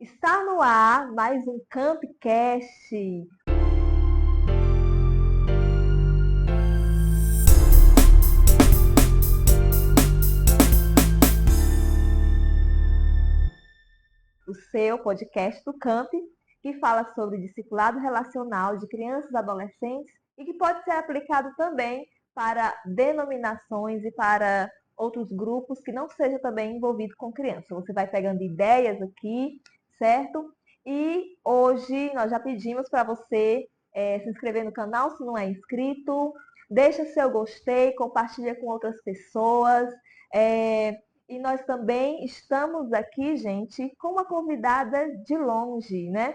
Está no ar mais um Campcast. O seu podcast do Camp, que fala sobre discipulado relacional de crianças e adolescentes e que pode ser aplicado também para denominações e para outros grupos que não sejam também envolvidos com criança. Você vai pegando ideias aqui, certo? E hoje nós já pedimos para você se inscrever no canal se não é inscrito, deixa seu gostei, compartilha com outras pessoas. E nós também estamos aqui, gente, com uma convidada de longe, né?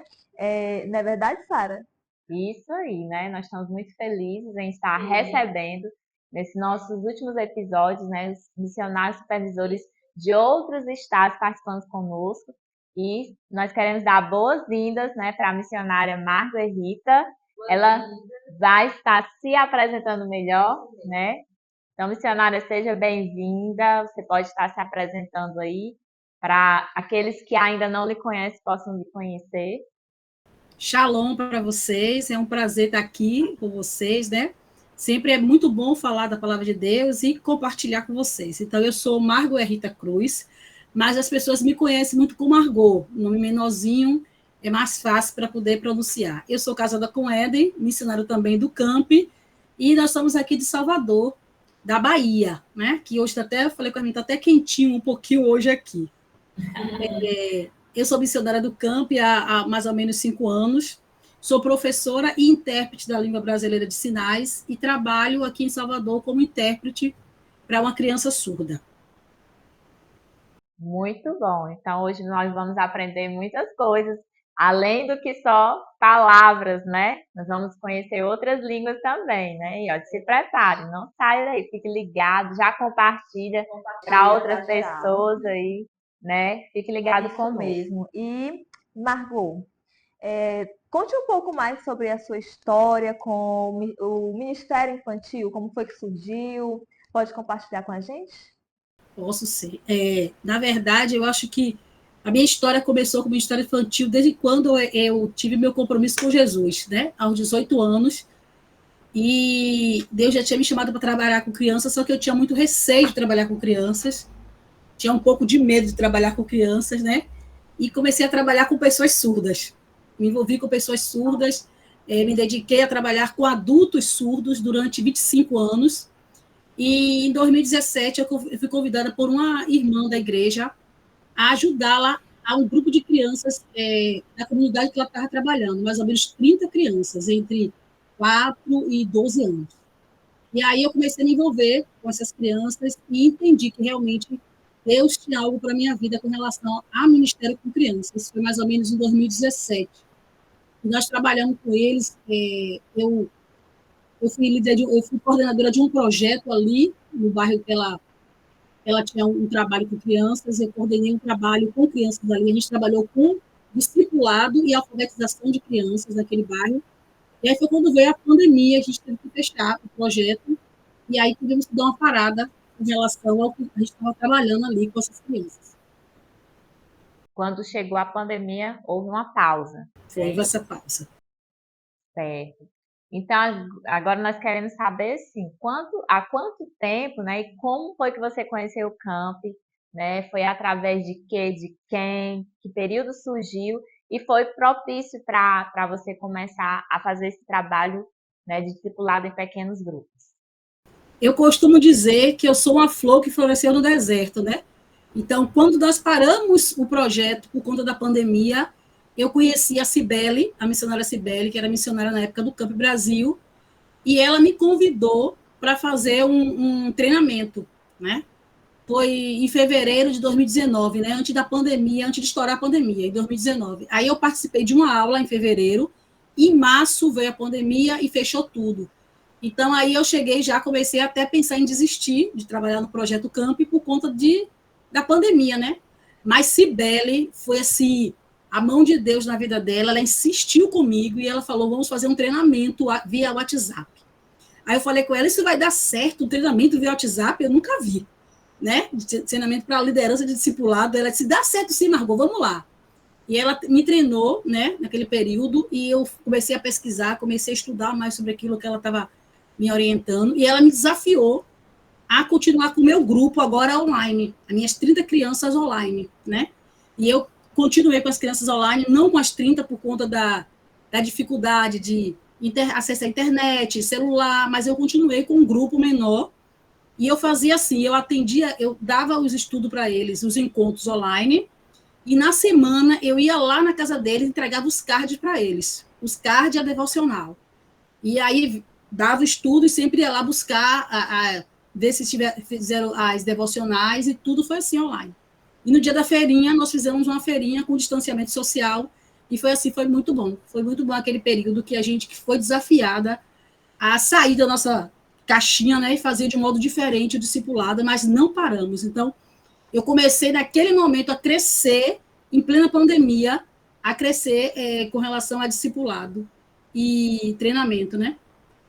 Não é verdade, Sara? Isso aí, né? Nós estamos muito felizes em estar recebendo, nesses nossos últimos episódios, né, os missionários supervisores de outros estados participando conosco. E nós queremos dar boas-vindas, né, para a missionária Marguerita. Ela vai estar se apresentando melhor, né? Então, missionária, seja bem-vinda. Você pode estar se apresentando aí para aqueles que ainda não lhe conhecem possam lhe conhecer. Shalom para vocês, é um prazer estar aqui com vocês, né? Sempre é muito bom falar da palavra de Deus e compartilhar com vocês. Então, eu sou Marguerita Cruz, mas as pessoas me conhecem muito como Margot, nome menorzinho, é mais fácil para poder pronunciar. Eu sou casada com Éden, missionário também do Camp, e nós estamos aqui de Salvador, da Bahia, né? Que hoje até, eu falei com a minha, está até quentinho um pouquinho hoje aqui. Eu sou missionária do Camp há mais ou menos 5 anos, sou professora e intérprete da língua brasileira de sinais e trabalho aqui em Salvador como intérprete para uma criança surda. Muito bom. Então, hoje nós vamos aprender muitas coisas, além do que só palavras, né? Nós vamos conhecer outras línguas também, né? E ó, se prepare, não saia daí, fique ligado, já compartilha para outras pessoas aí, né? Fique ligado conosco. Mesmo. E, Margot, conte um pouco mais sobre a sua história com o Ministério Infantil, como foi que surgiu? Pode compartilhar com a gente? Posso ser. Na verdade, eu acho que a minha história começou como história infantil desde quando eu tive meu compromisso com Jesus, né? Aos 18 anos. E Deus já tinha me chamado para trabalhar com crianças, só que eu tinha muito receio de trabalhar com crianças. Tinha um pouco de medo de trabalhar com crianças, né? E comecei a trabalhar com pessoas surdas. Me envolvi com pessoas surdas, me dediquei a trabalhar com adultos surdos durante 25 anos. E em 2017 eu fui convidada por uma irmã da igreja a ajudá-la a um grupo de crianças da comunidade que ela estava trabalhando, mais ou menos 30 crianças, entre 4 e 12 anos. E aí eu comecei a me envolver com essas crianças e entendi que realmente Deus tinha algo para a minha vida com relação ao ministério com crianças. Isso foi mais ou menos em 2017. E nós trabalhamos com eles. Eu fui coordenadora de um projeto ali, no bairro que ela tinha um trabalho com crianças. Eu coordenei um trabalho com crianças ali. A gente trabalhou com discipulado e alfabetização de crianças naquele bairro. E aí foi quando veio a pandemia, a gente teve que fechar o projeto. E aí tivemos que dar uma parada em relação ao que a gente estava trabalhando ali com essas crianças. Quando chegou a pandemia, houve uma pausa. Foi essa pausa. Certo. Então, agora nós queremos saber, assim, há quanto tempo, né, e como foi que você conheceu o Camp, né? Foi através de quê, de quem, que período surgiu e foi propício para você começar a fazer esse trabalho, né, de discipulado em pequenos grupos? Eu costumo dizer que eu sou uma flor que floresceu no deserto, né? Então, quando nós paramos o projeto por conta da pandemia, eu conheci a Cibele, a missionária Cibele, que era missionária na época do Camp Brasil, e ela me convidou para fazer um treinamento, né? Foi em fevereiro de 2019, né? Antes da pandemia, antes de estourar a pandemia, em 2019. Aí eu participei de uma aula em fevereiro, em março veio a pandemia e fechou tudo. Então, aí eu cheguei, já comecei até a pensar em desistir de trabalhar no Projeto Camp por conta da pandemia, né? Mas Cibele foi assim, a mão de Deus na vida dela, ela insistiu comigo e ela falou, vamos fazer um treinamento via WhatsApp. Aí eu falei com ela, isso vai dar certo, um treinamento via WhatsApp? Eu nunca vi, né? Treinamento para liderança de discipulado. Ela disse, dá certo sim, Margot, vamos lá. E ela me treinou, né, naquele período, e eu comecei a pesquisar, comecei a estudar mais sobre aquilo que ela estava me orientando, e ela me desafiou a continuar com o meu grupo agora online, as minhas 30 crianças online, né? E eu continuei com as crianças online, não com as 30 por conta da dificuldade de acesso à internet, celular, mas eu continuei com um grupo menor e eu fazia assim, eu atendia, eu dava os estudos para eles, os encontros online, e na semana eu ia lá na casa deles e entregava os cards para eles, os cards e a devocional. E aí dava estudo e sempre ia lá buscar, ver se fizeram as devocionais e tudo foi assim online. E no dia da feirinha, nós fizemos uma feirinha com distanciamento social e foi assim, foi muito bom. Foi muito bom aquele período que a gente foi desafiada a sair da nossa caixinha, né, e fazer de um modo diferente o discipulado, mas não paramos. Então, eu comecei naquele momento a crescer, em plena pandemia, a crescer com relação a discipulado e treinamento, né?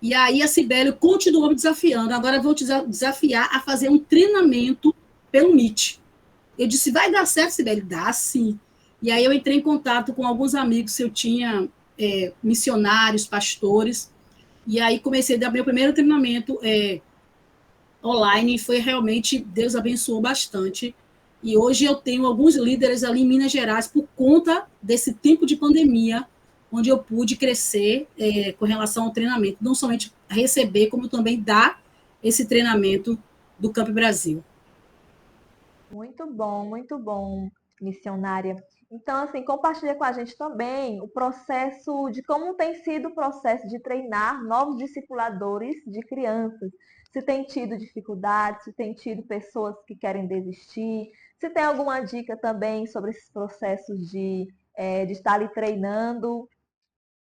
E aí a Cibele continuou me desafiando. Agora eu vou te desafiar a fazer um treinamento pelo Meet. Eu disse, vai dar certo, Cibele? Dá sim. E aí eu entrei em contato com alguns amigos que eu tinha, missionários, pastores, e aí comecei a dar meu primeiro treinamento online, e foi realmente, Deus abençoou bastante. E hoje eu tenho alguns líderes ali em Minas Gerais por conta desse tempo de pandemia, onde eu pude crescer com relação ao treinamento, não somente receber, como também dar esse treinamento do Camp Brasil. Muito bom, missionária. Então, assim, compartilha com a gente também o processo de como tem sido o processo de treinar novos discipuladores de crianças. Se tem tido dificuldades, se tem tido pessoas que querem desistir, se tem alguma dica também sobre esses processos de estar ali treinando.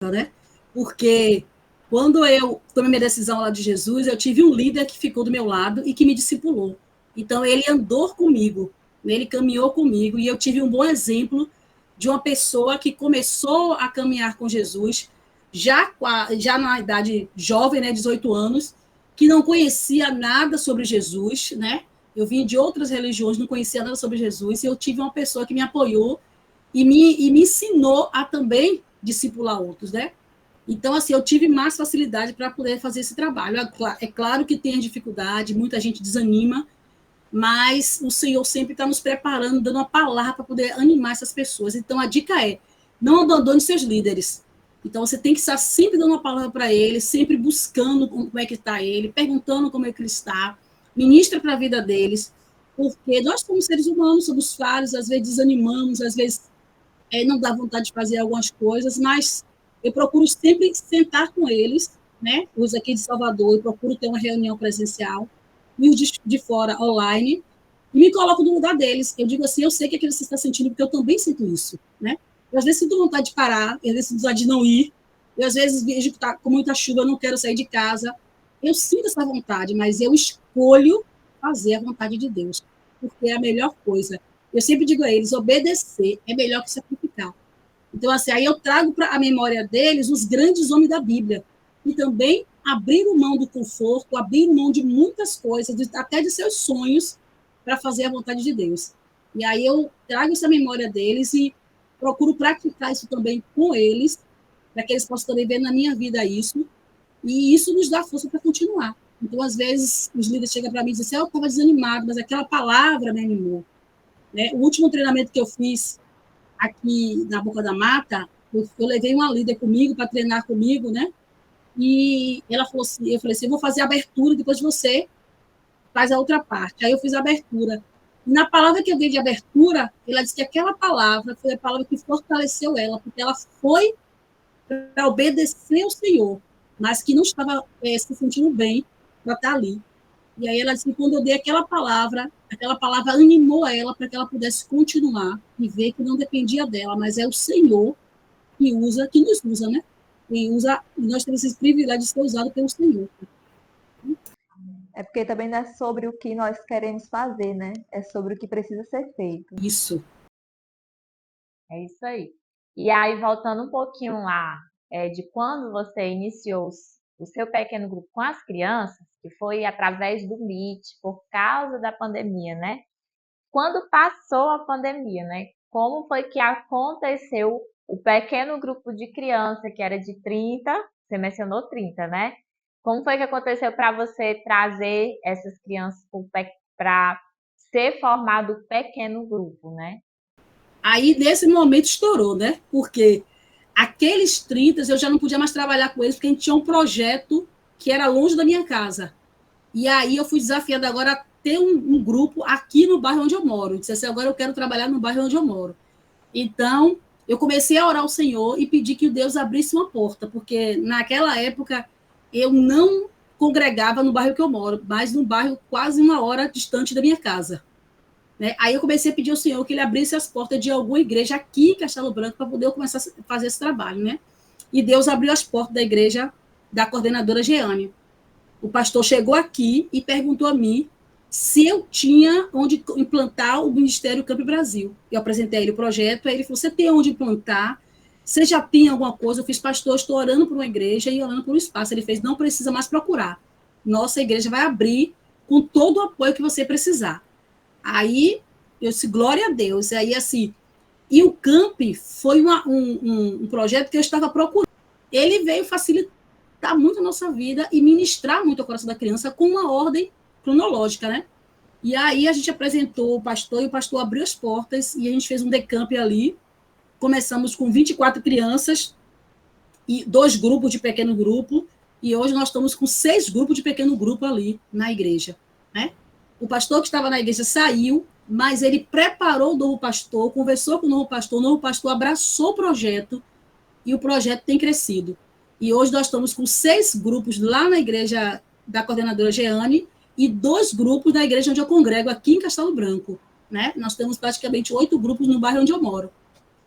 Né? Porque quando eu tomei minha decisão lá de Jesus, eu tive um líder que ficou do meu lado e que me discipulou. Então, ele andou comigo, né? Ele caminhou comigo, e eu tive um bom exemplo de uma pessoa que começou a caminhar com Jesus já na idade jovem, né, 18 anos, que não conhecia nada sobre Jesus, né? Eu vim de outras religiões, não conhecia nada sobre Jesus, e eu tive uma pessoa que me apoiou e me ensinou a também discipular outros, né? Então, assim, eu tive mais facilidade para poder fazer esse trabalho. É claro que tem dificuldade, muita gente desanima, mas o Senhor sempre está nos preparando, dando uma palavra para poder animar essas pessoas. Então, a dica é, não abandone seus líderes. Então, você tem que estar sempre dando uma palavra para ele, sempre buscando como é que está ele, perguntando como é que ele está, ministra para a vida deles, porque nós, como seres humanos, somos falhos, às vezes desanimamos, às vezes não dá vontade de fazer algumas coisas, mas eu procuro sempre sentar com eles, né? Os aqui de Salvador, eu procuro ter uma reunião presencial, e os de fora online, e me coloco no lugar deles. Eu digo assim, eu sei que é que você está sentindo, porque eu também sinto isso, né? Eu, às vezes sinto vontade de parar, às vezes sinto vontade de não ir, eu às vezes vejo que está com muita chuva, eu não quero sair de casa. Eu sinto essa vontade, mas eu escolho fazer a vontade de Deus, porque é a melhor coisa. Eu sempre digo a eles, obedecer é melhor que sacrificar. Então, assim, aí eu trago para a memória deles os grandes homens da Bíblia, e também abriram mão do conforto, abriram mão de muitas coisas, até de seus sonhos, para fazer a vontade de Deus. E aí eu trago essa memória deles e procuro praticar isso também com eles, para que eles possam também ver na minha vida isso, e isso nos dá força para continuar. Então, às vezes, os líderes chegam para mim e dizem assim, eu estava desanimado, mas aquela palavra me animou. Né? O último treinamento que eu fiz aqui na Boca da Mata, eu levei uma líder comigo para treinar comigo, né? E ela falou assim, eu falei assim, eu vou fazer a abertura, depois você faz a outra parte. Aí eu fiz a abertura. E na palavra que eu dei de abertura, ela disse que aquela palavra foi a palavra que fortaleceu ela, porque ela foi para obedecer ao Senhor, mas que não estava se sentindo bem para estar ali. E aí ela disse que quando eu dei aquela palavra animou ela para que ela pudesse continuar e ver que não dependia dela, mas é o Senhor que nos usa, né? E nós temos esse privilégio de ser usado pelo Senhor. É porque também não é sobre o que nós queremos fazer, né? É sobre o que precisa ser feito. Isso. É isso aí. E aí, voltando um pouquinho lá, de quando você iniciou o seu pequeno grupo com as crianças, que foi através do Meet, por causa da pandemia, né? Quando passou a pandemia, né? como foi que aconteceu o pequeno grupo de criança, que era de 30, você mencionou 30, né? Como foi que aconteceu para você trazer essas crianças para ser formado o pequeno grupo, né? Aí, nesse momento, estourou, né? Porque aqueles 30 eu já não podia mais trabalhar com eles, porque a gente tinha um projeto que era longe da minha casa. E aí eu fui desafiada agora a ter um grupo aqui no bairro onde eu moro. Eu disse assim, agora eu quero trabalhar no bairro onde eu moro. Então, eu comecei a orar ao Senhor e pedir que Deus abrisse uma porta, porque naquela época eu não congregava no bairro que eu moro, mas num bairro quase 1 hora distante da minha casa. Né? Aí eu comecei a pedir ao Senhor que ele abrisse as portas de alguma igreja aqui em Castelo Branco para poder eu começar a fazer esse trabalho. Né? E Deus abriu as portas da igreja da coordenadora Jeane. O pastor chegou aqui e perguntou a mim se eu tinha onde implantar o Ministério Camp Brasil. Eu apresentei a ele o projeto, aí ele falou, você tem onde implantar? Você já tem alguma coisa? Eu fiz, pastor, estou orando por uma igreja e orando por um espaço. Ele fez, não precisa mais procurar. Nossa igreja vai abrir com todo o apoio que você precisar. Aí, eu disse, glória a Deus. Aí, assim, e o Camp foi um projeto que eu estava procurando. Ele veio facilitar muito a nossa vida e ministrar muito o coração da criança com uma ordem cronológica, né? E aí a gente apresentou o pastor e o pastor abriu as portas e a gente fez um decamp ali. Começamos com 24 crianças e 2 grupos de pequeno grupo e hoje nós estamos com 6 grupos de pequeno grupo ali na igreja, né? O pastor que estava na igreja saiu, mas ele preparou o novo pastor, conversou com o novo pastor abraçou o projeto e o projeto tem crescido. E hoje nós estamos com 6 grupos lá na igreja da coordenadora Jeane e 2 grupos na igreja onde eu congrego aqui em Castelo Branco. Né? Nós temos praticamente 8 grupos no bairro onde eu moro,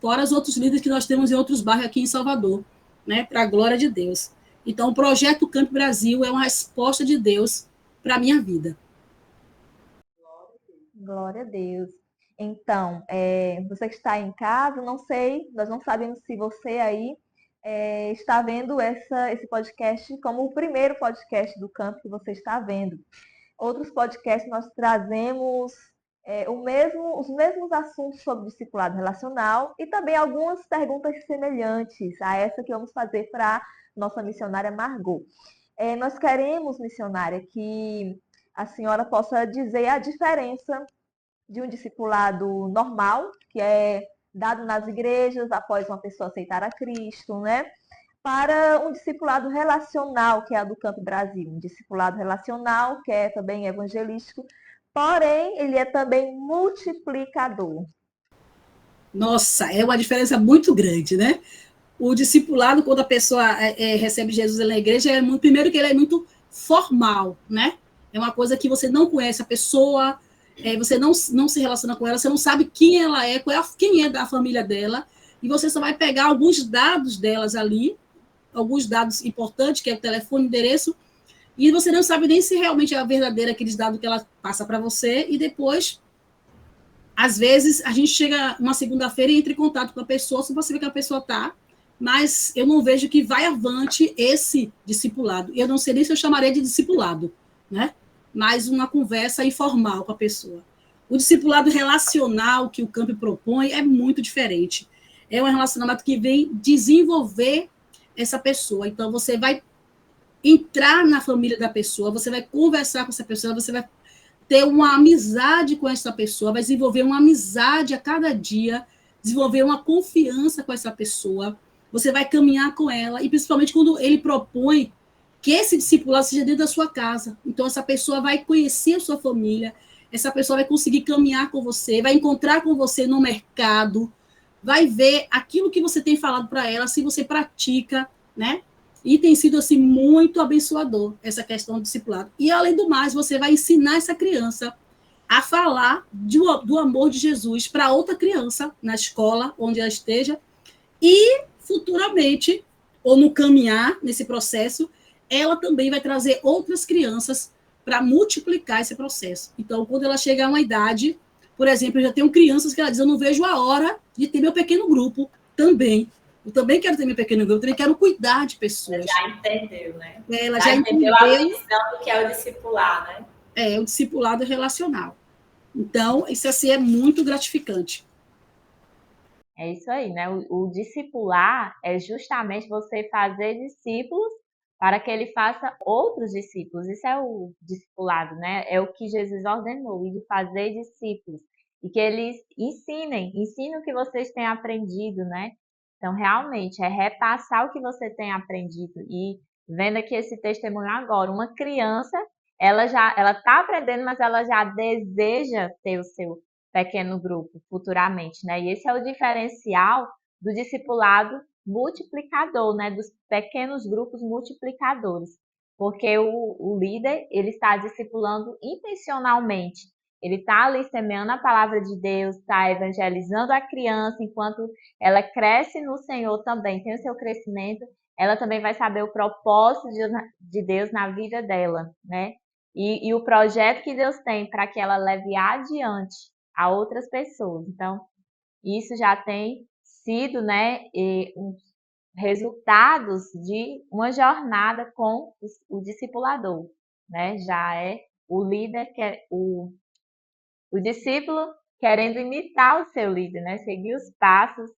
fora os outros líderes que nós temos em outros bairros aqui em Salvador, né? Para a glória de Deus. Então, o projeto Camp Brasil é uma resposta de Deus para a minha vida. Glória a Deus. Então, você que está em casa, não sei, nós não sabemos se você aí está vendo esse podcast como o primeiro podcast do campo que você está vendo. Outros podcasts nós trazemos os mesmos assuntos sobre discipulado relacional e também algumas perguntas semelhantes a essa que vamos fazer para nossa missionária Margot. Nós queremos, missionária, que a senhora possa dizer a diferença de um discipulado normal, que é dado nas igrejas após uma pessoa aceitar a Cristo, né? Para um discipulado relacional, que é a do Camp Brasil. Um discipulado relacional, que é também evangelístico, porém, ele é também multiplicador. Nossa, é uma diferença muito grande, né? O discipulado, quando a pessoa recebe Jesus na igreja, primeiro que ele é muito formal, né? É uma coisa que você não conhece a pessoa, você não se relaciona com ela, você não sabe quem ela é, quem é da família dela, e você só vai pegar alguns dados delas ali, alguns dados importantes, que é o telefone, endereço, e você não sabe nem se realmente é verdadeira aqueles dados que ela passa para você, e depois, às vezes, a gente chega uma segunda-feira e entra em contato com a pessoa, só para saber que a pessoa está, mas eu não vejo que vai avante esse discipulado. Eu não sei nem se eu chamaria de discipulado, né? Mas uma conversa informal com a pessoa. O discipulado relacional que o Camp propõe é muito diferente. É um relacionamento que vem desenvolver essa pessoa. Então, você vai entrar na família da pessoa, você vai conversar com essa pessoa, você vai ter uma amizade com essa pessoa, vai desenvolver uma amizade a cada dia, desenvolver uma confiança com essa pessoa, você vai caminhar com ela, e principalmente quando ele propõe que esse discipulado seja dentro da sua casa. Então, essa pessoa vai conhecer a sua família, essa pessoa vai conseguir caminhar com você, vai encontrar com você no mercado, vai ver aquilo que você tem falado para ela, se você pratica, né? E tem sido, assim, muito abençoador essa questão do discipulado. E, além do mais, você vai ensinar essa criança a falar do amor de Jesus para outra criança na escola, onde ela esteja, e futuramente, ou no caminhar nesse processo, ela também vai trazer outras crianças para multiplicar esse processo. Então, quando ela chegar a uma idade, por exemplo, eu já tenho crianças que ela diz, eu não vejo a hora de ter meu pequeno grupo também. Eu também quero ter meu pequeno grupo, eu também quero cuidar de pessoas. Já entendeu, né? Ela já entendeu a missão do que é o discipular, né? É, o discipulado relacional. Então, isso assim é muito gratificante. É isso aí, né? O discipular é justamente você fazer discípulos para que ele faça outros discípulos. Isso é o discipulado, né? É o que Jesus ordenou, e de fazer discípulos. E que eles ensinem o que vocês têm aprendido, né? Então, realmente, é repassar o que você tem aprendido. E vendo aqui esse testemunho agora, uma criança, ela está aprendendo, mas ela já deseja ter o seu pequeno grupo futuramente, né? E esse é o diferencial do discipulado multiplicador, né? Dos pequenos grupos multiplicadores, porque o líder ele está discipulando intencionalmente. Ele está ali semeando a palavra de Deus, está evangelizando a criança, enquanto ela cresce no Senhor também, tem o seu crescimento, ela também vai saber o propósito de Deus na vida dela, né? E o projeto que Deus tem para que ela leve adiante a outras pessoas. Então, isso já tem sido, né, resultados de uma jornada com o discipulador, né? Já é o líder, o discípulo querendo imitar o seu líder, né? Seguir os passos.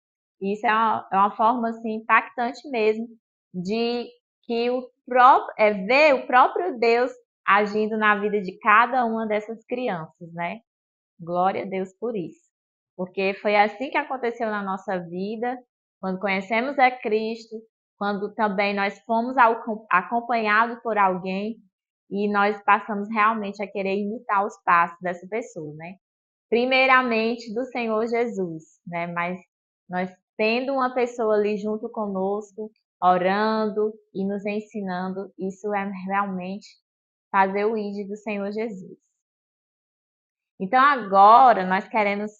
E isso é uma forma assim, impactante mesmo de que ver o próprio Deus agindo na vida de cada uma dessas crianças, né? Glória a Deus por isso. Porque foi assim que aconteceu na nossa vida, quando conhecemos a Cristo, quando também nós fomos acompanhados por alguém e nós passamos realmente a querer imitar os passos dessa pessoa, né? Primeiramente do Senhor Jesus, né? Mas nós tendo uma pessoa ali junto conosco, orando e nos ensinando, isso é realmente fazer o ID do Senhor Jesus. Então, agora nós queremos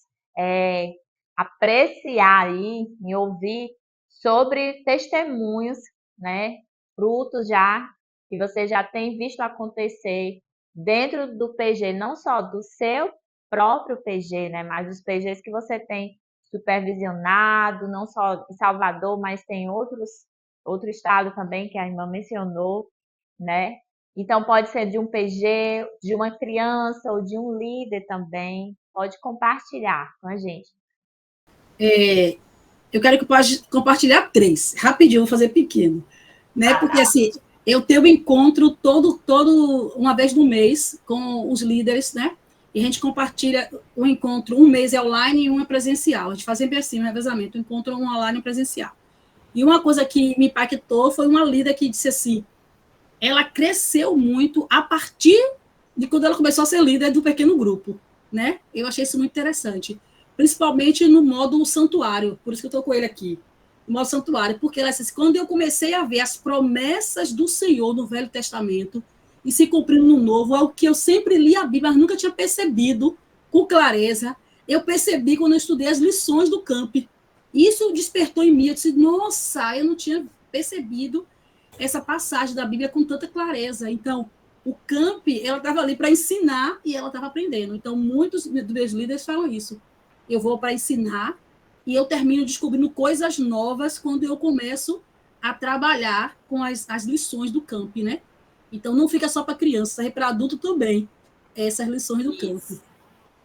apreciar aí e ouvir sobre testemunhos, né? Frutos já que você já tem visto acontecer dentro do PG, não só do seu próprio PG, né? Mas dos PGs que você tem supervisionado, não só em Salvador, mas tem outro estado também que a irmã mencionou, né? Então, pode ser de um PG, de uma criança ou de um líder também. Pode compartilhar com a gente. Eu quero compartilhar 3. Rapidinho, vou fazer pequeno. Né? Porque, assim, eu tenho um encontro todo uma vez no mês com os líderes, né? E a gente compartilha o encontro, um mês é online e um é presencial. A gente faz sempre assim, um revezamento, um encontro um online e um presencial. E uma coisa que me impactou foi uma líder que disse assim, ela cresceu muito a partir de quando ela começou a ser líder do pequeno grupo, né? Eu achei isso muito interessante, principalmente no modo santuário, por isso que eu estou com ele aqui, no modo santuário, porque ela disse assim, quando eu comecei a ver as promessas do Senhor no Velho Testamento e se cumprindo no Novo, é o que eu sempre li a Bíblia, mas nunca tinha percebido com clareza. Eu percebi quando eu estudei as lições do camp. Isso despertou em mim, eu disse, nossa, eu não tinha percebido essa passagem da Bíblia com tanta clareza. Então, o camp, ela estava ali para ensinar e ela estava aprendendo. Então, muitos dos meus líderes falam isso. Eu vou para ensinar e eu termino descobrindo coisas novas quando eu começo a trabalhar com as lições do camp, né? Então, não fica só para criança, serve para adulto também, essas lições do camp.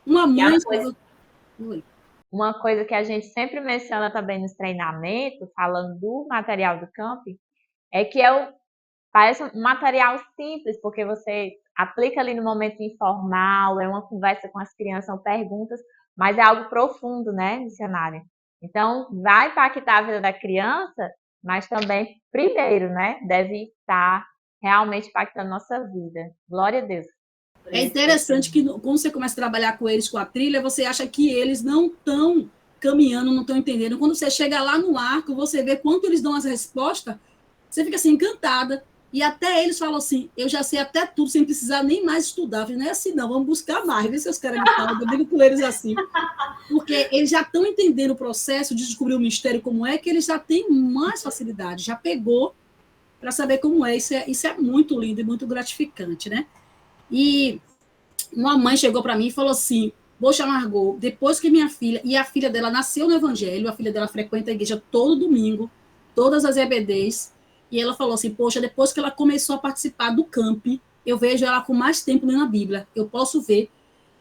Uma mãe... Uma coisa que a gente sempre menciona também nos treinamentos, falando do material do camp, é que parece um material simples, porque você aplica ali no momento informal, é uma conversa com as crianças, são perguntas, mas é algo profundo, né, missionária? Então, vai impactar a vida da criança, mas também, primeiro, né, deve estar realmente impactando a nossa vida. Glória a Deus. É interessante que quando você começa a trabalhar com eles, com a trilha, você acha que eles não estão caminhando, não estão entendendo. Quando você chega lá no arco, você vê quanto eles dão as respostas, você fica assim, encantada. E até eles falam assim, eu já sei até tudo, sem precisar nem mais estudar. Eu falei, não é assim não, vamos buscar mais, vê se os caras me falam, eu digo com eles assim. Porque eles já estão entendendo o processo de descobrir o mistério como é, que eles já têm mais facilidade, já pegou para saber como é. Isso é muito lindo e muito gratificante, né? E uma mãe chegou para mim e falou assim, poxa, Margot, depois que minha filha, e a filha dela nasceu no Evangelho, a filha dela frequenta a igreja todo domingo, todas as EBDs, e ela falou assim, poxa, depois que ela começou a participar do camp, eu vejo ela com mais tempo lendo a Bíblia, eu posso ver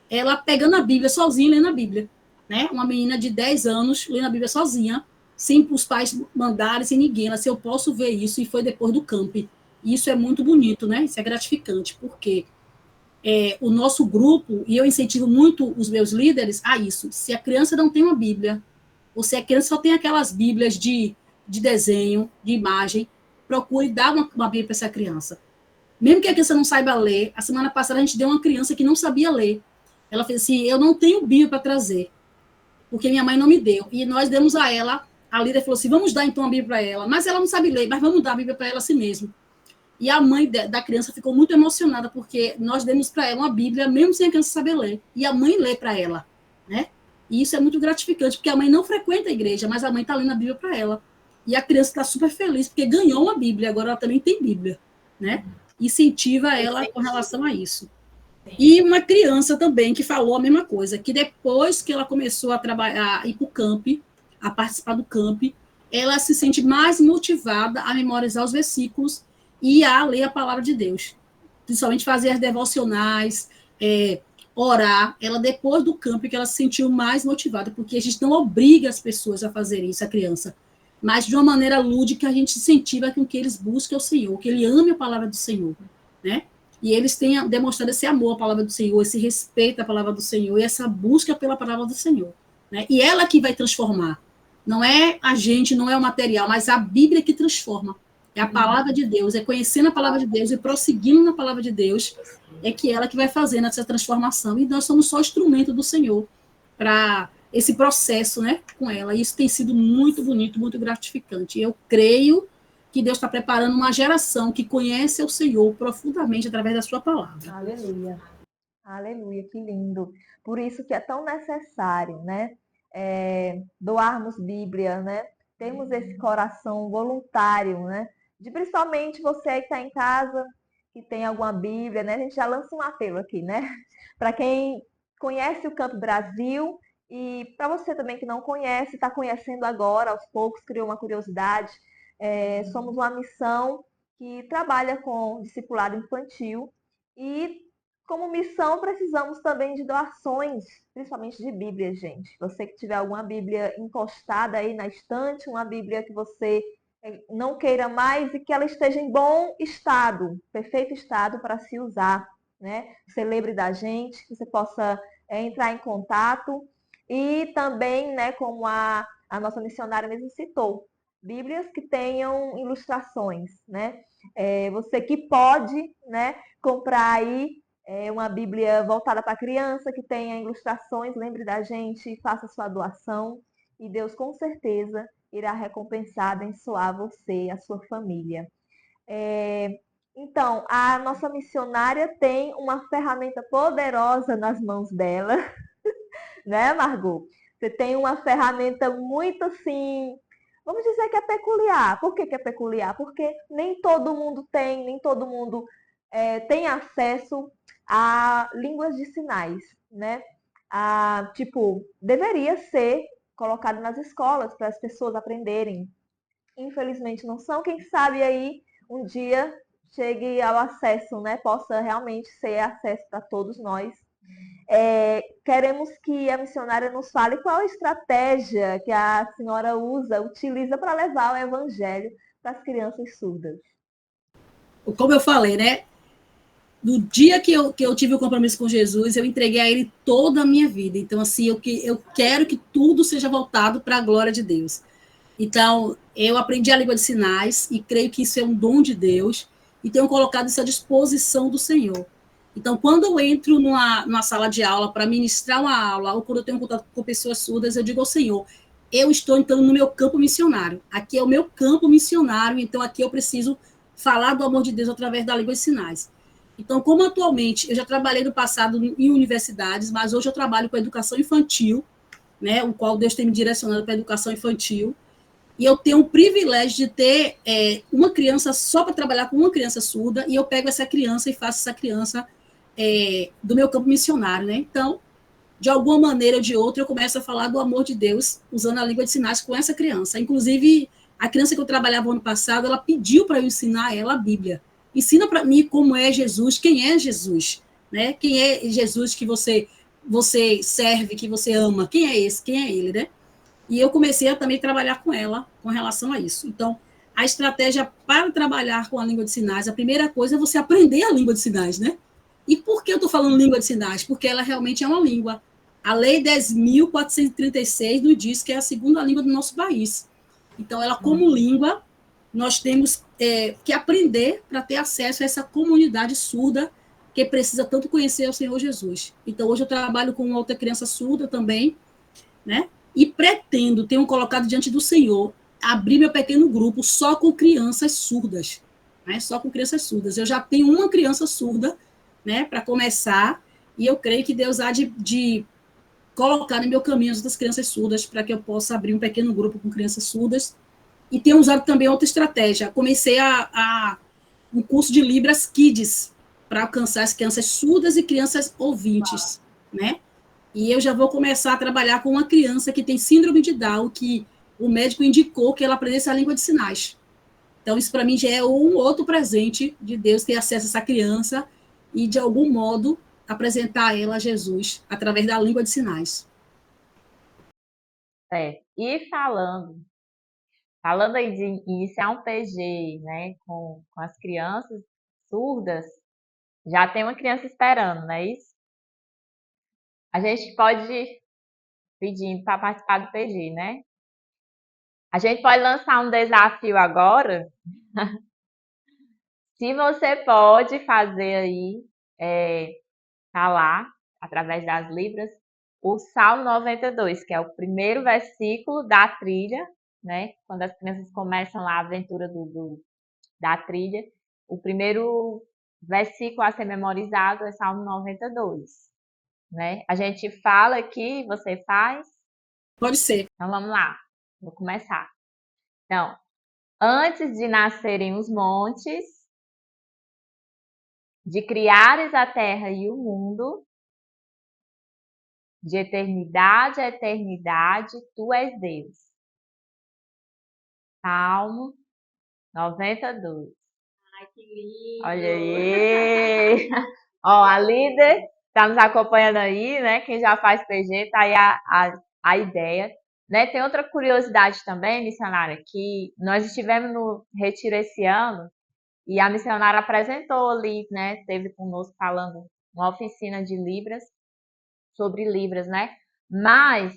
ela pegando a Bíblia sozinha, lendo a Bíblia, né? Uma menina de 10 anos lendo a Bíblia sozinha, sem os pais mandarem, sem ninguém. Ela disse, eu posso ver isso, e foi depois do camp. E isso é muito bonito, né? Isso é gratificante, porque o nosso grupo, e eu incentivo muito os meus líderes a isso, se a criança não tem uma Bíblia, ou se a criança só tem aquelas Bíblias de desenho, de imagem, procure dar uma Bíblia para essa criança. Mesmo que a criança não saiba ler, a semana passada a gente deu uma criança que não sabia ler. Ela fez assim, eu não tenho Bíblia para trazer, porque minha mãe não me deu. E nós demos a ela, a líder falou assim, vamos dar então a Bíblia para ela. Mas ela não sabe ler, mas vamos dar a Bíblia para ela assim mesmo. E a mãe da criança ficou muito emocionada, porque nós demos para ela uma Bíblia, mesmo sem a criança saber ler. E a mãe lê para ela, né? E isso é muito gratificante, porque a mãe não frequenta a igreja, mas a mãe está lendo a Bíblia para ela. E a criança está super feliz, porque ganhou uma Bíblia, agora ela também tem Bíblia, né? Incentiva ela com relação a isso. E uma criança também que falou a mesma coisa, que depois que ela começou a trabalhar, a ir para o camp, a participar do camp, ela se sente mais motivada a memorizar os versículos e a ler a palavra de Deus. Principalmente fazer as devocionais, orar. Ela, depois do camp, que ela se sentiu mais motivada, porque a gente não obriga as pessoas a fazerem isso, a criança, mas de uma maneira lúdica a gente incentiva com que eles busquem o Senhor, que ele ame a palavra do Senhor, né? E eles tenham demonstrado esse amor à palavra do Senhor, esse respeito à palavra do Senhor, e essa busca pela palavra do Senhor, né? E ela que vai transformar. Não é a gente, não é o material, mas a Bíblia que transforma. É a palavra de Deus, é conhecendo a palavra de Deus e prosseguindo na palavra de Deus, é que ela que vai fazendo essa transformação. E nós somos só instrumento do Senhor para esse processo, né, com ela. E isso tem sido muito bonito, muito gratificante. Eu creio que Deus está preparando uma geração que conhece o Senhor profundamente através da sua palavra. Aleluia. Aleluia, que lindo. Por isso que é tão necessário, né? Doarmos Bíblia, né? Termos esse coração voluntário, né? De principalmente você que está em casa, que tem alguma Bíblia, né? A gente já lança um apelo aqui, né? Para quem conhece o Campo Brasil e para você também que não conhece, está conhecendo agora, aos poucos, criou uma curiosidade. Somos uma missão que trabalha com discipulado infantil e como missão, precisamos também de doações, principalmente de Bíblia, gente. Você que tiver alguma Bíblia encostada aí na estante, uma Bíblia que você não queira mais e que ela esteja em bom estado, perfeito estado para se usar, né? Você lembre da gente, que você possa entrar em contato. E também, né, como a nossa missionária mesmo citou, Bíblias que tenham ilustrações, né? Você que pode, né, comprar aí uma Bíblia voltada para criança, que tenha ilustrações, lembre da gente, faça sua doação e Deus com certeza irá recompensar, abençoar você e a sua família. Então, a nossa missionária tem uma ferramenta poderosa nas mãos dela, né, Margot? Você tem uma ferramenta muito assim, vamos dizer que é peculiar. Por que é peculiar? Porque nem todo mundo tem, nem todo mundo tem acesso a línguas de sinais, né? Deveria ser colocado nas escolas para as pessoas aprenderem. Infelizmente não são. Quem sabe aí um dia chegue ao acesso, né? Possa realmente ser acesso para todos nós. Queremos que a missionária nos fale qual a estratégia que a senhora utiliza para levar o evangelho para as crianças surdas. Como eu falei, né? No dia que eu tive o compromisso com Jesus, eu entreguei a ele toda a minha vida. Então, assim, eu quero que tudo seja voltado para a glória de Deus. Então, eu aprendi a língua de sinais e creio que isso é um dom de Deus e tenho colocado isso à disposição do Senhor. Então, quando eu entro numa sala de aula para ministrar uma aula, ou quando eu tenho contato com pessoas surdas, eu digo ao Senhor, eu estou, então, no meu campo missionário. Aqui é o meu campo missionário, então aqui eu preciso falar do amor de Deus através da língua de sinais. Então, como atualmente, eu já trabalhei no passado em universidades, mas hoje eu trabalho com a educação infantil, né, o qual Deus tem me direcionado para a educação infantil, e eu tenho o privilégio de ter uma criança só para trabalhar com uma criança surda, e eu pego essa criança e faço essa criança do meu campo missionário, né? Então, de alguma maneira ou de outra, eu começo a falar do amor de Deus usando a língua de sinais com essa criança. Inclusive, a criança que eu trabalhava ano passado, ela pediu para eu ensinar ela a Bíblia. Ensina para mim como é Jesus, quem é Jesus, né? Quem é Jesus que você você serve, que você ama, quem é esse, quem é ele, né? E eu comecei a também trabalhar com ela com relação a isso. Então, a estratégia para trabalhar com a língua de sinais, a primeira coisa é você aprender a língua de sinais, né? E por que eu estou falando língua de sinais? Porque ela realmente é uma língua. A Lei 10.436 nos diz que é a segunda língua do nosso país. Então, ela, como língua, nós temos que aprender para ter acesso a essa comunidade surda que precisa tanto conhecer o Senhor Jesus. Então, hoje eu trabalho com outra criança surda também, né? E pretendo, tenho colocado diante do Senhor, abrir meu pequeno grupo só com crianças surdas, né? Só com crianças surdas. Eu já tenho uma criança surda, né, para começar, e eu creio que Deus há de colocar no meu caminho as outras crianças surdas para que eu possa abrir um pequeno grupo com crianças surdas. E tenho usado também outra estratégia. Comecei um curso de Libras Kids para alcançar as crianças surdas e crianças ouvintes, né? E eu já vou começar a trabalhar com uma criança que tem síndrome de Down, que o médico indicou que ela aprendesse a língua de sinais. Então, isso para mim já é um outro presente de Deus ter acesso a essa criança e, de algum modo, apresentar ela a Jesus através da língua de sinais. E falando aí de iniciar um PG, né, com as crianças surdas, já tem uma criança esperando, não é isso? A gente pode ir pedindo para participar do PG, né? A gente pode lançar um desafio agora. Se você pode fazer aí, tá lá, através das Libras, o Salmo 92, que é o primeiro versículo da trilha, né? Quando as crianças começam lá a aventura da trilha, o primeiro versículo a ser memorizado é Salmo 92, né? A gente fala aqui, você faz? Pode ser. Então vamos lá, vou começar. Então, antes de nascerem os montes, de criares a terra e o mundo, de eternidade a eternidade, tu és Deus. Salmo 92. Ai, que lindo! Olha aí! Ó, a líder está nos acompanhando aí, né? Quem já faz PG, tá aí a ideia. Né? Tem outra curiosidade também, missionária, que nós estivemos no retiro esse ano e a missionária apresentou ali, né? Esteve conosco falando uma oficina de Libras, sobre Libras, né? Mas,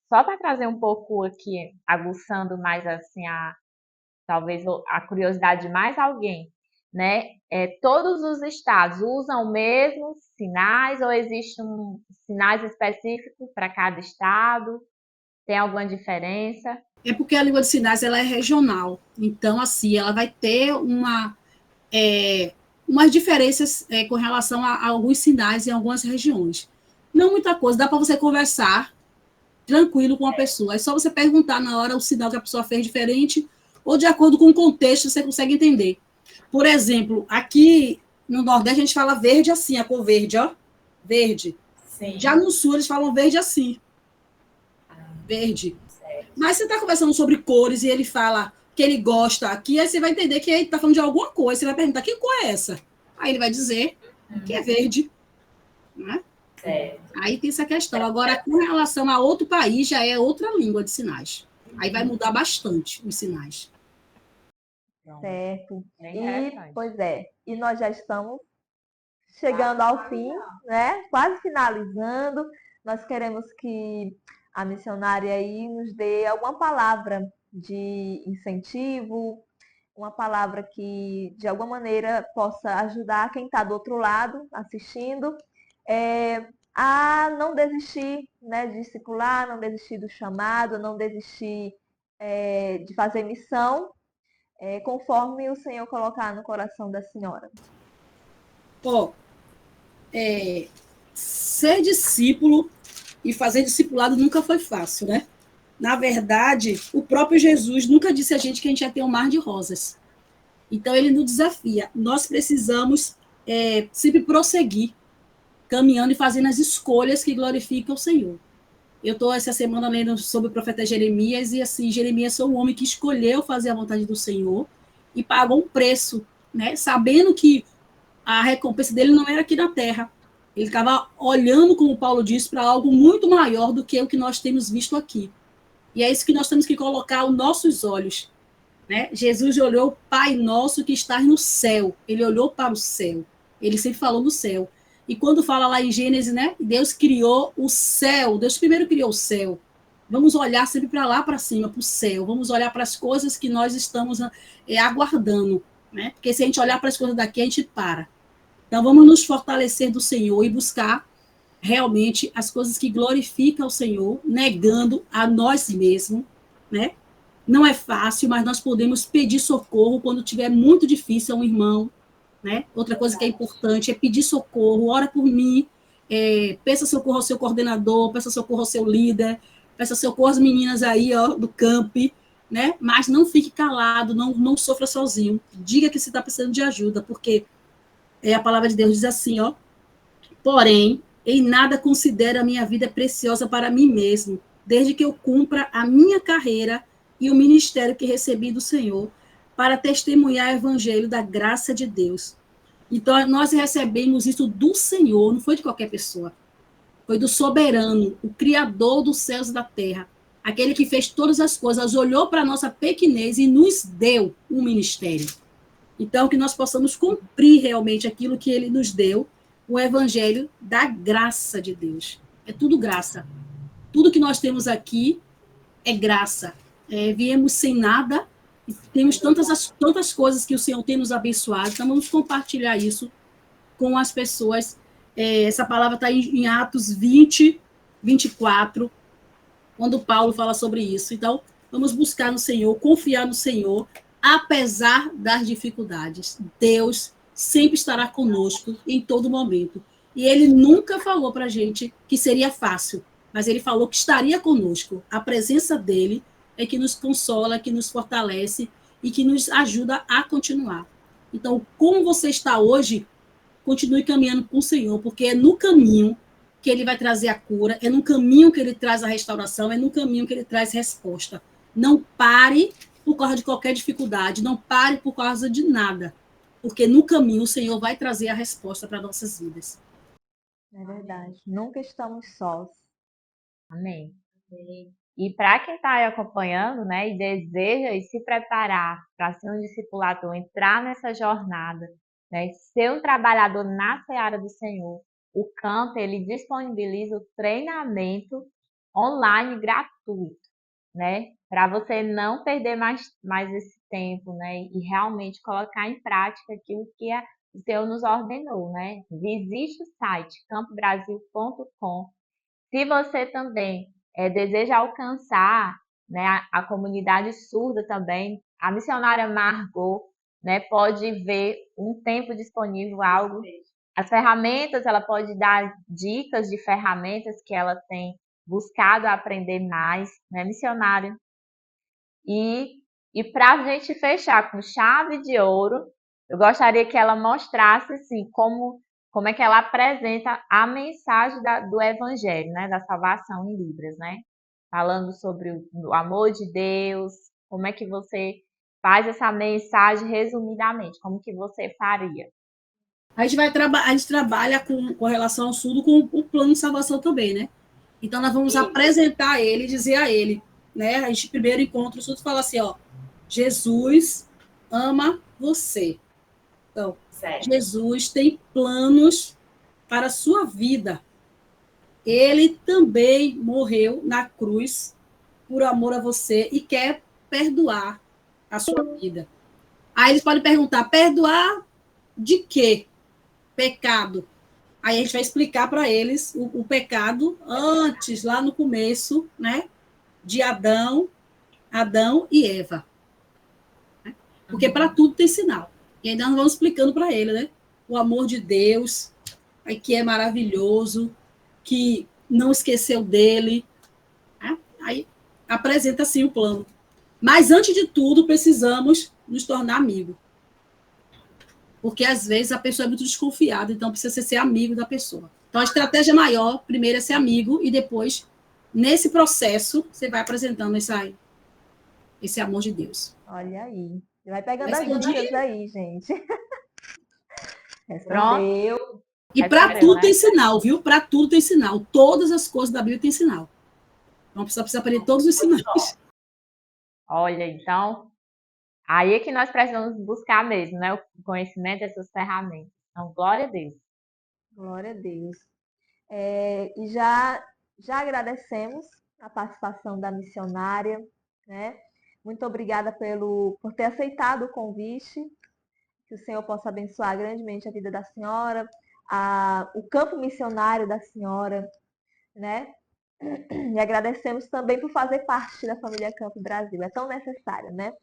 só para trazer um pouco aqui, aguçando mais assim talvez a curiosidade de mais alguém, né? Todos os estados usam mesmo sinais ou existem sinais específicos para cada estado? Tem alguma diferença? É porque a língua de sinais ela é regional. Então, assim, ela vai ter umas diferenças com relação a alguns sinais em algumas regiões. Não muita coisa, dá para você conversar tranquilo com a pessoa. É só você perguntar na hora o sinal que a pessoa fez diferente ou de acordo com o contexto você consegue entender. Por exemplo, aqui no Nordeste a gente fala verde assim, a cor verde, ó. Verde. Sim. Já no Sul eles falam verde assim. Verde. Certo. Mas você está conversando sobre cores e ele fala que ele gosta aqui, aí você vai entender que ele está falando de alguma coisa. Você vai perguntar, que cor é essa? Aí ele vai dizer que é verde. Né? Certo. Aí tem essa questão. Agora, com relação a outro país, já é outra língua de sinais. Aí vai mudar bastante os sinais. Certo. E, pois é, e nós já estamos chegando ao fim, né? Quase finalizando. Nós queremos que a missionária aí nos dê alguma palavra de incentivo, uma palavra que de alguma maneira possa ajudar quem está do outro lado assistindo a não desistir, né, de discipular, não desistir do chamado, não desistir de fazer missão, conforme o Senhor colocar no coração da senhora. Ser discípulo e fazer discipulado nunca foi fácil, né? Na verdade, o próprio Jesus nunca disse a gente que a gente ia ter um mar de rosas. Então, ele nos desafia. Nós precisamos sempre prosseguir, caminhando e fazendo as escolhas que glorificam o Senhor. Eu estou essa semana lendo sobre o profeta Jeremias, e assim, Jeremias foi um homem que escolheu fazer a vontade do Senhor e pagou um preço, né? Sabendo que a recompensa dele não era aqui na terra. Ele estava olhando, como Paulo diz, para algo muito maior do que o que nós temos visto aqui. E é isso que nós temos que colocar os nossos olhos. Né? Jesus olhou, Pai nosso que estás no céu. Ele olhou para o céu. Ele sempre falou no céu. E quando fala lá em Gênesis, né? Deus criou o céu. Deus primeiro criou o céu. Vamos olhar sempre para lá, para cima, para o céu. Vamos olhar para as coisas que nós estamos aguardando. Né? Porque se a gente olhar para as coisas daqui, a gente para. Então, vamos nos fortalecer do Senhor e buscar realmente as coisas que glorificam o Senhor, negando a nós mesmos, né? Não é fácil, mas nós podemos pedir socorro quando tiver muito difícil a um irmão, né? Outra coisa que é importante é pedir socorro, ora por mim, peça socorro ao seu coordenador, peça socorro ao seu líder, peça socorro às meninas aí, ó, do camp, né? Mas não fique calado, não sofra sozinho. Diga que você está precisando de ajuda, porque a palavra de Deus diz assim, ó, porém, em nada considero a minha vida preciosa para mim mesmo, desde que eu cumpra a minha carreira e o ministério que recebi do Senhor, para testemunhar o evangelho da graça de Deus. Então, nós recebemos isso do Senhor, não foi de qualquer pessoa. Foi do soberano, o Criador dos céus e da terra, aquele que fez todas as coisas, olhou para a nossa pequenez e nos deu um ministério. Então, que nós possamos cumprir realmente aquilo que ele nos deu, o evangelho da graça de Deus. É tudo graça. Tudo que nós temos aqui é graça. Viemos sem nada, e temos tantas coisas que o Senhor tem nos abençoado, então vamos compartilhar isso com as pessoas. Essa palavra está em Atos 20, 24, quando Paulo fala sobre isso. Então, vamos buscar no Senhor, confiar no Senhor, apesar das dificuldades. Deus sempre estará conosco em todo momento. E ele nunca falou para a gente que seria fácil, mas ele falou que estaria conosco. A presença dele é que nos consola, que nos fortalece e que nos ajuda a continuar. Então, como você está hoje, continue caminhando com o Senhor, porque é no caminho que ele vai trazer a cura, é no caminho que ele traz a restauração, é no caminho que ele traz resposta. Não pare por causa de qualquer dificuldade, não pare por causa de nada, porque no caminho o Senhor vai trazer a resposta para nossas vidas. É verdade. Nunca estamos sós. Amém. E para quem está aí acompanhando, né, e deseja e se preparar para ser um discipulador, entrar nessa jornada, né, ser um trabalhador na seara do Senhor, o Camp, ele disponibiliza o treinamento online gratuito, né, para você não perder mais esse tempo, né, e realmente colocar em prática aquilo que o Senhor nos ordenou, né. Visite o site campbrasil.com. Se você também deseja alcançar, né, a comunidade surda também, a missionária Margot, né, pode ver um tempo disponível, algo. As ferramentas, ela pode dar dicas de ferramentas que ela tem buscado aprender mais, né, missionária. E para a gente fechar com chave de ouro, eu gostaria que ela mostrasse assim, como é que ela apresenta a mensagem do Evangelho, né, da salvação em Libras, né? Falando sobre o amor de Deus, como é que você faz essa mensagem resumidamente, como que você faria? A gente trabalha com relação ao surdo com o plano de salvação também, né? Então, nós vamos apresentar ele, dizer a ele, né? A gente primeiro encontra o surdo e fala assim, ó, Jesus ama você. Então, certo. Jesus tem planos para a sua vida. Ele também morreu na cruz por amor a você e quer perdoar a sua vida. Aí eles podem perguntar, perdoar de quê? Pecado. Aí a gente vai explicar para eles o pecado antes, lá no começo, né? De Adão e Eva. Porque para tudo tem sinal. E aí nós vamos explicando para ele, né? O amor de Deus, que é maravilhoso, que não esqueceu dele. Né? Aí apresenta assim o plano. Mas antes de tudo, precisamos nos tornar amigos. Porque às vezes a pessoa é muito desconfiada, então precisa ser amigo da pessoa. Então a estratégia maior, primeiro é ser amigo, e depois, nesse processo, você vai apresentando esse amor de Deus. Olha aí. Você vai pegando as dicas aí, gente. Respondeu. Pronto. E para tudo tem sinal, viu? Para tudo tem sinal. Todas as coisas da Bíblia tem sinal. Então, precisa aprender todos os sinais. Olha, então, aí é que nós precisamos buscar mesmo, né? O conhecimento dessas ferramentas. Então, glória a Deus. Glória a Deus. E já agradecemos a participação da missionária, né? Muito obrigada por ter aceitado o convite. Que o Senhor possa abençoar grandemente a vida da senhora, o campo missionário da senhora, né? E agradecemos também por fazer parte da família Campo Brasil. É tão necessário, né?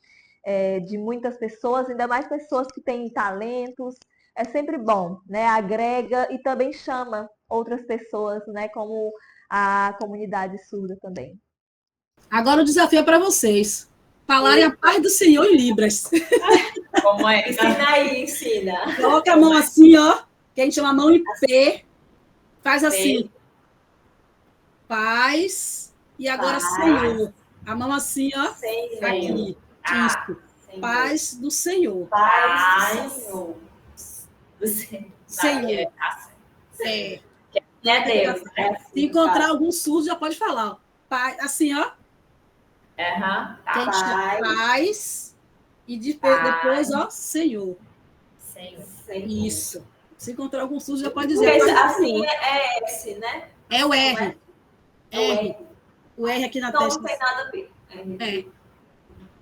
De muitas pessoas, ainda mais pessoas que têm talentos. É sempre bom, né? Agrega e também chama outras pessoas, né? Como a comunidade surda também. Agora o desafio é para vocês. Falarem a paz do Senhor em Libras. Como é? Ensina aí, ensina. Coloca a mão assim, ó. Que a gente chama a mão em P. Faz assim. Paz. E agora Senhor. A mão assim, ó. Senhor. Aqui. Isso. Senhor. Paz do Senhor. Paz do Senhor. Senhor. É Deus, né? Se encontrar algum surdo, já pode falar. Ó. Paz, assim, ó. Tá. Paz. E depois, ó, Senhor. Senhor. Isso. Se encontrar algum surdo, já pode dizer. Porque assim é S, né? É o R. R. O R aqui na então, testa. Não tem nada a ver.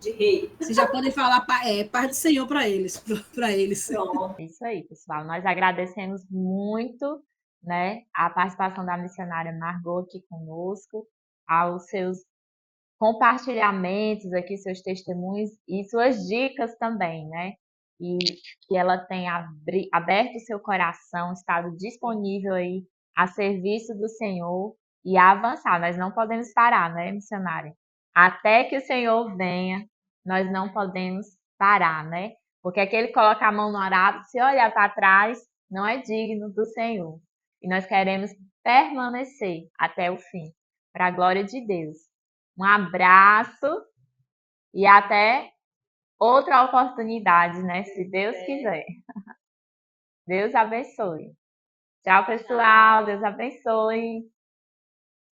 De rei. Vocês já podem falar paz do Senhor para eles. É isso aí, pessoal. Nós agradecemos muito, né, a participação da missionária Margot aqui conosco, aos seus compartilhamentos aqui, seus testemunhos e suas dicas também, né? E que ela tenha aberto o seu coração, estado disponível aí a serviço do Senhor e a avançar. Nós não podemos parar, né, missionária? Até que o Senhor venha, nós não podemos parar, né? Porque aquele que coloca a mão no arado, se olhar para trás, não é digno do Senhor. E nós queremos permanecer até o fim, para a glória de Deus. Um abraço e até outra oportunidade, né? Se Deus quiser. Deus abençoe. Tchau, pessoal. Deus abençoe.